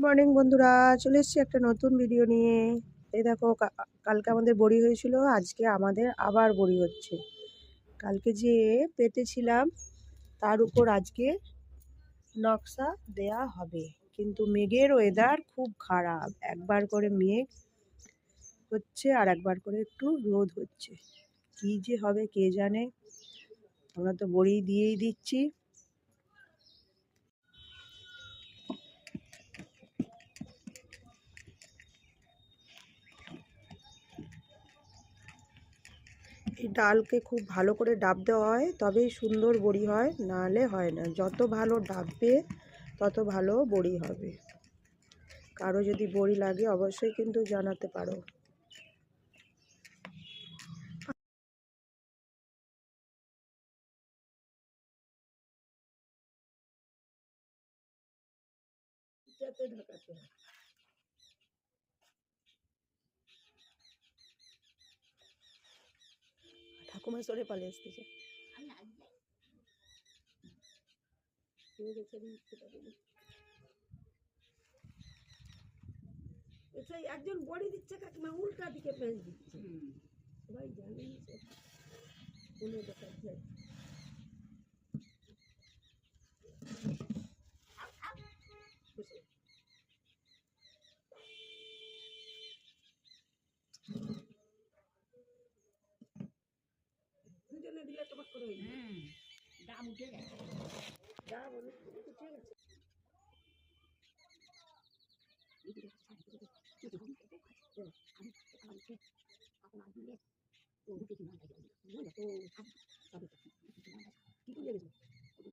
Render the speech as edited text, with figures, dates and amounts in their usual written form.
Morning বন্ধুরা, চলে এসেছি একটা নতুন ভিডিও নিয়ে। এই দেখো, কালকে আমাদের বড়ি হয়েছিল, আজকে আমাদের আবার বড়ি হচ্ছে। কালকে যে পেতেছিলাম তার উপর আজকে নকশা দেয়া হবে, কিন্তু মেঘের ওয়েদার খুব খারাপ। একবার করে মেঘ হচ্ছে আর একবার করে একটু রোদ হচ্ছে। কি যে হবে কে জানে। আমরা তো বড়ি দিয়েই দিচ্ছি। এই ডালকে খুব ভালো করে ডাব দেওয়া হয়, তবেই সুন্দর বড়ি হয়, নাহলে হয় না। যত ভালো ডাববে তত ভালো বড়ি হবে। কারো যদি বড়ি লাগে অবশ্যই কিন্তু জানাতে পারো। ঠাকুমা সরে পালিয়ে আসতেছে। একজন বড়ি দিচ্ছে, কাকিমা উল্টা দিকে পেঁচ দিচ্ছে। সবাই জানে কোনো দেখাচ্ছে। দুজনে দিলে তোমার করে দাম উঠে গেছে। দাম অনেক উঠে গেছে।